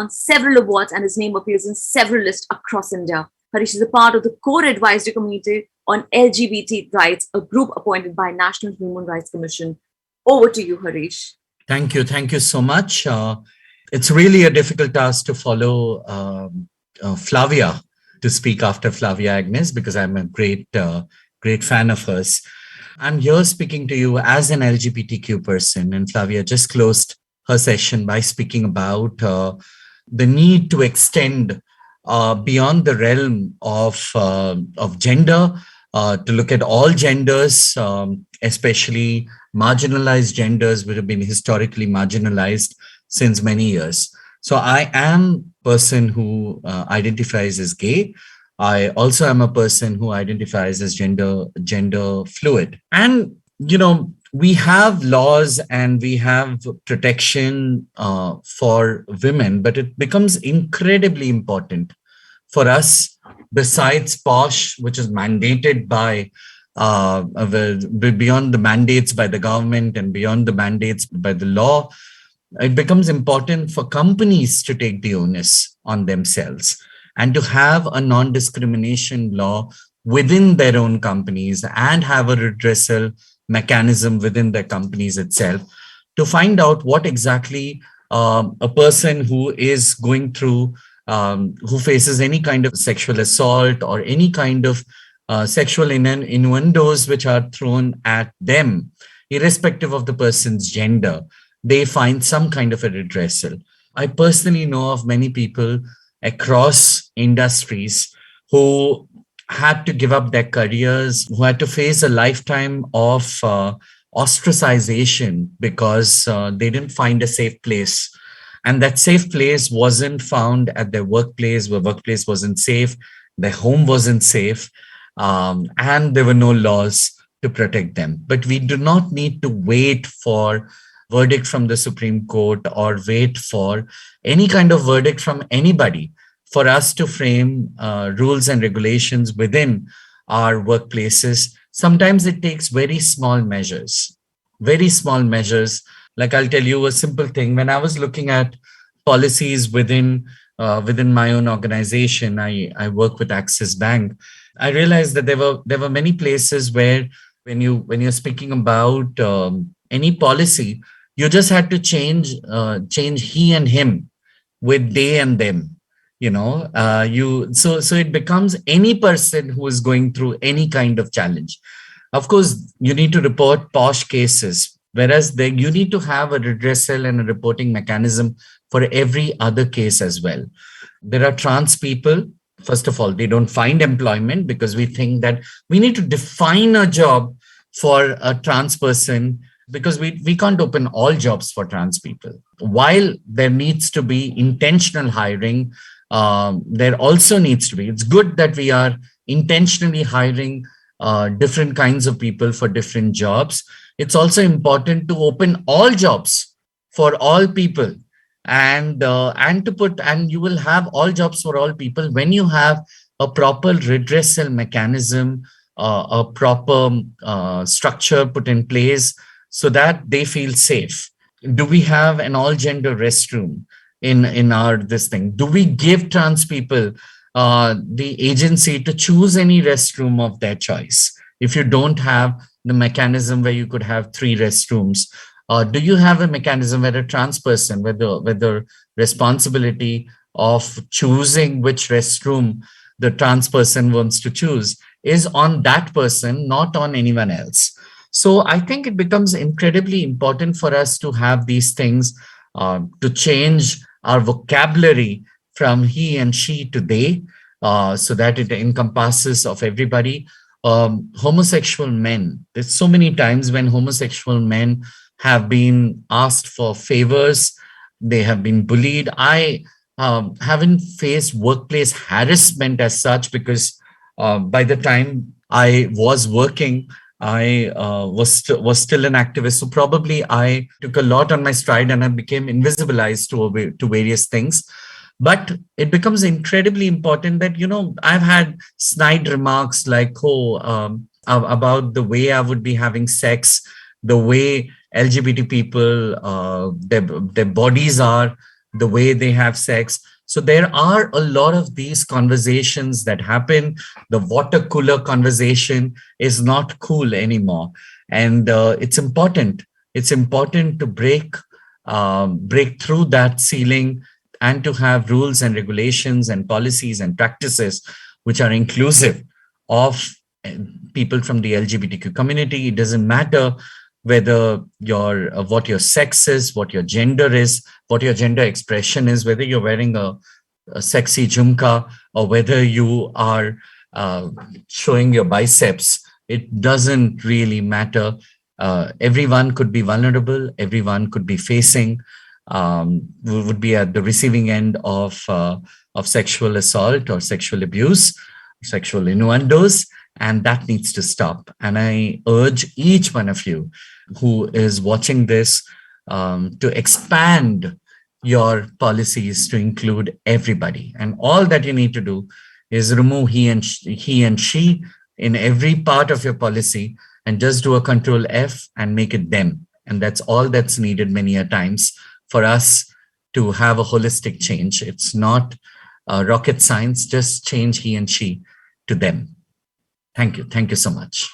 on several awards and his name appears in several lists across India. Harish is a part of the core advisory committee on LGBT rights, a group appointed by National Human Rights Commission. Over to you, Harish. Thank you. Thank you so much. It's really a difficult task to follow Flavia, to speak after Flavia Agnes, because I'm a great fan of hers. I'm here speaking to you as an LGBTQ person, and Flavia just closed her session by speaking about the need to extend beyond the realm of gender, to look at all genders, especially marginalized genders, which have been historically marginalized since many years. So I am a person who identifies as gay. I also am a person who identifies as gender fluid. And, we have laws and we have protection for women, but it becomes incredibly important for us, besides PoSH, which is mandated by beyond the mandates by the government and beyond the mandates by the law. It becomes important for companies to take the onus on themselves and to have a non-discrimination law within their own companies and have a redressal mechanism within their companies itself to find out what exactly a person who is going through, who faces any kind of sexual assault or any kind of sexual innuendos which are thrown at them, irrespective of the person's gender, they find some kind of a redressal. I personally know of many people across industries who had to give up their careers, who had to face a lifetime of ostracization because they didn't find a safe place. And that safe place wasn't found at their workplace, where workplace wasn't safe, their home wasn't safe, and there were no laws to protect them. But we do not need to wait for verdict from the Supreme Court or wait for any kind of verdict from anybody for us to frame rules and regulations within our workplaces. Sometimes it takes very small measures. Like, I'll tell you a simple thing. When I was looking at policies within my own organization, I work with Axis Bank. I realized that there were many places where when you're speaking about any policy, you just had to change he and him with they and them. So it becomes any person who is going through any kind of challenge. Of course, you need to report PoSH cases, whereas you need to have a redressal and a reporting mechanism for every other case as well. There are trans people. First of all, they don't find employment because we think that we need to define a job for a trans person, because we can't open all jobs for trans people. While there needs to be intentional hiring, there also needs to be, it's good that we are intentionally hiring different kinds of people for different jobs. It's also important to open all jobs for all people, and you will have all jobs for all people when you have a proper redressal mechanism, a proper structure put in place so that they feel safe. Do we have an all gender restroom in our this thing? Do we give trans people the agency to choose any restroom of their choice? If you don't have the mechanism where you could have 3 restrooms, do you have a mechanism where a trans person, where the responsibility of choosing which restroom the trans person wants to choose is on that person, not on anyone else? So I think it becomes incredibly important for us to have these things, to change our vocabulary from he and she to they, so that it encompasses of everybody. Homosexual men, there's so many times when homosexual men have been asked for favors, they have been bullied. I haven't faced workplace harassment as such, because by the time I was working, I was still an activist. So probably I took a lot on my stride and I became invisibilized to various things. But it becomes incredibly important that, I've had snide remarks like, about the way I would be having sex, the way LGBT people, their bodies are. the way they have sex. So there are a lot of these conversations that happen. The water cooler conversation is not cool anymore. And it's important. It's important to break through that ceiling and to have rules and regulations and policies and practices which are inclusive of people from the LGBTQ community. It doesn't matter whether what your sex is, what your gender is, what your gender expression is, whether you're wearing a sexy jhumka or whether you are showing your biceps. It doesn't really matter. Everyone could be vulnerable. Everyone could be facing, would be at the receiving end of sexual assault or sexual abuse, sexual innuendos, and that needs to stop. And I urge each one of you who is watching this to expand your policies to include everybody. And all that you need to do is remove he and she in every part of your policy and just do a control F and make it them. And that's all that's needed many a times for us to have a holistic change. It's not rocket science, just change he and she to them. Thank you. Thank you so much.